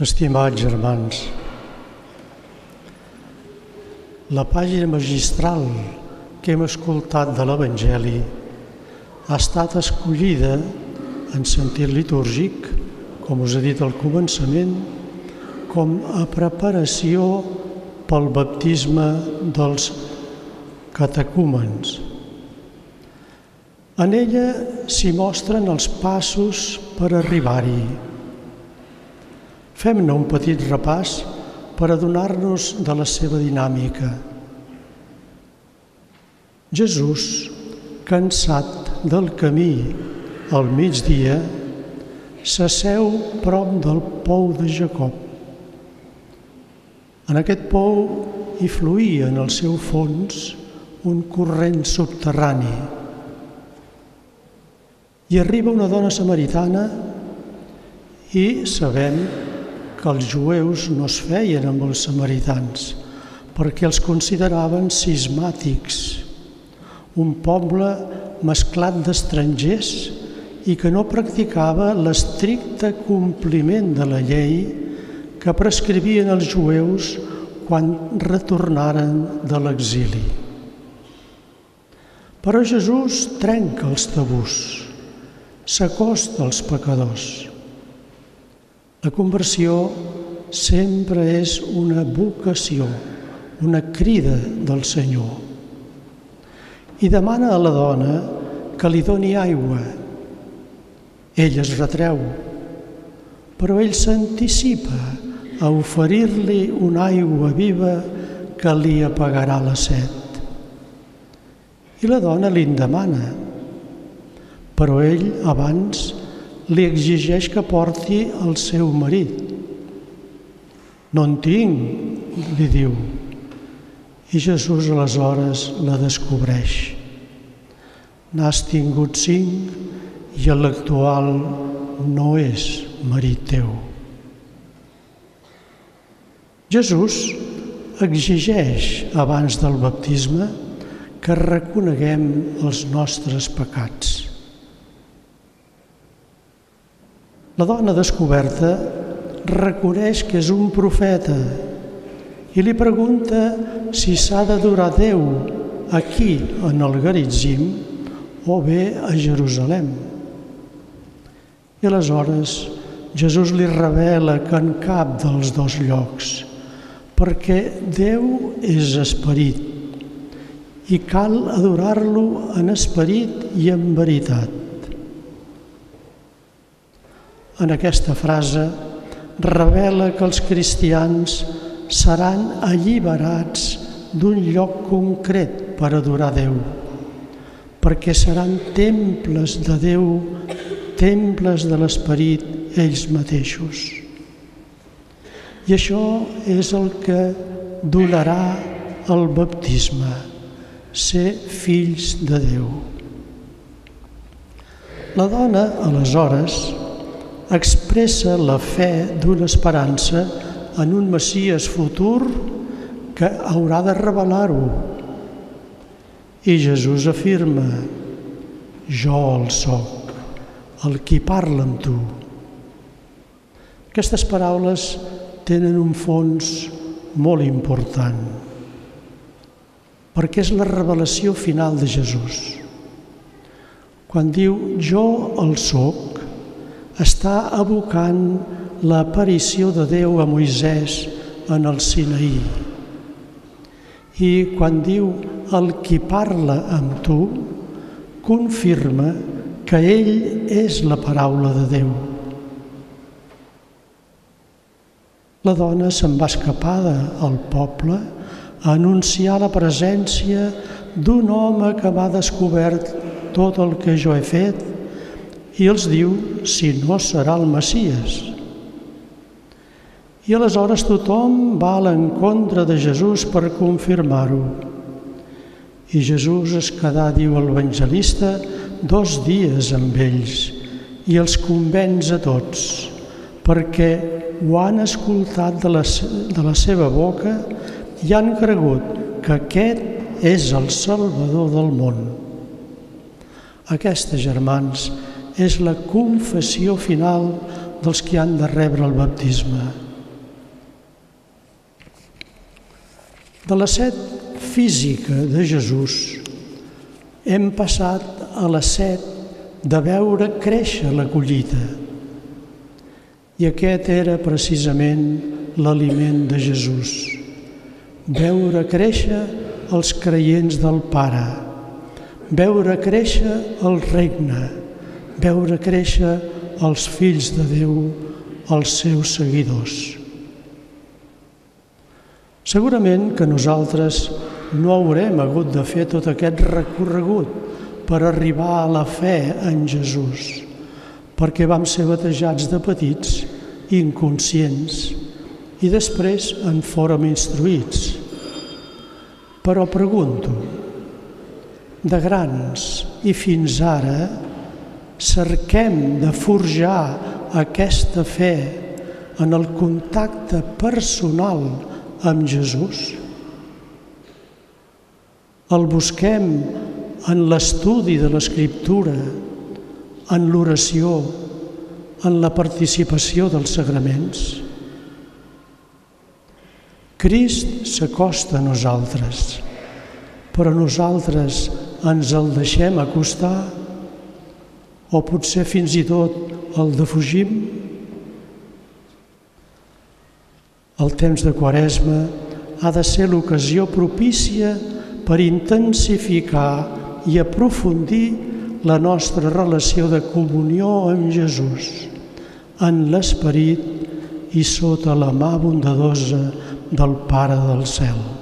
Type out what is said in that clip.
Estimats germans, la pàgina magistral que hem escoltat de l'Evangeli ha estat escollida en sentit litúrgic, com us he dit al començament, com a preparació pel baptisme dels catecúmens. En ella s'hi mostren els passos per arribar-hi. Fem-ne un petit repàs per adonar-nos de la seva dinàmica. Jesús, cansat del camí al migdia, s'asseu prop del pou de Jacob. En aquest pou hi fluïa en el seu fons un corrent subterrani. Hi arriba una dona samaritana i sabem que els jueus no es feien amb els samaritans perquè els consideraven cismàtics, un poble mesclat d'estrangers i que no practicava l'estricte compliment de la llei que prescrivien els jueus quan retornaren de l'exili. Però Jesús trenca els tabús, s'acosta als pecadors. La conversió sempre és una vocació, una crida del Senyor. I demana a la dona que li doni aigua. Ell es retreu, però ell s'anticipa a oferir-li una aigua viva que li apagarà la set. I la dona li'n demana, però ell abans li exigeix que porti el seu marit. No en tinc, li diu. I Jesús aleshores la descobreix. N'has tingut 5 i l'actual no és marit teu. Jesús exigeix abans del baptisme que reconeguem els nostres pecats. La dona descoberta reconeix que és un profeta i li pregunta si s'ha d'adorar Déu aquí, en el Geritzim, o bé a Jerusalem. I aleshores Jesús li revela que en cap dels dos llocs, perquè Déu és esperit i cal adorar-lo en esperit i en veritat. En aquesta frase revela que els cristians seran alliberats d'un lloc concret per adorar Déu, perquè seran temples de Déu, temples de l'Esperit ells mateixos. I això és el que donarà el baptisme, ser fills de Déu. La dona, aleshores, expressa la fe d'una esperança en un Messies futur que haurà de revelar-ho. I Jesús afirma: jo el soc, el qui parla amb tu. Aquestes paraules tenen un fons molt important, perquè és la revelació final de Jesús. Quan diu jo el soc, està evocant l'aparició de Déu a Moisès en el Sinaí. I quan diu el qui parla amb tu, confirma que ell és la paraula de Déu. La dona se'n va escapada al poble a anunciar la presència d'un home que m'ha descobert tot el que jo he fet i els diu si no serà el Messies. I aleshores tothom va a l'encontre de Jesús per confirmar-ho. I Jesús es quedà, diu l'evangelista, 2 dies amb ells i els convenç a tots, perquè ho han escoltat de la seva boca i han cregut que aquest és el Salvador del món. Aquesta, germans, és la confessió final dels que han de rebre el baptisme. De la set física de Jesús hem passat a la set de veure créixer la collita. I aquest era precisament l'aliment de Jesús. Veure créixer els creients del Pare, veure créixer el regne, veure créixer els fills de Déu, els seus seguidors. Segurament que nosaltres no haurem hagut de fer tot aquest recorregut per arribar a la fe en Jesús, perquè vam ser batejats de petits, inconscients, i després en fórem instruïts. Però pregunto, de grans i fins ara, cerquem de forjar aquesta fe en el contacte personal amb Jesús? El busquem en l'estudi de l'Escriptura, en l'oració, en la participació dels sagraments? Crist s'acosta a nosaltres, però nosaltres ens el deixem acostar o potser fins i tot el defugim? El temps de Quaresma ha de ser l'ocasió propícia per intensificar i aprofundir la nostra relació de comunió amb Jesús, en l'esperit i sota la mà bondadosa del Pare del cel.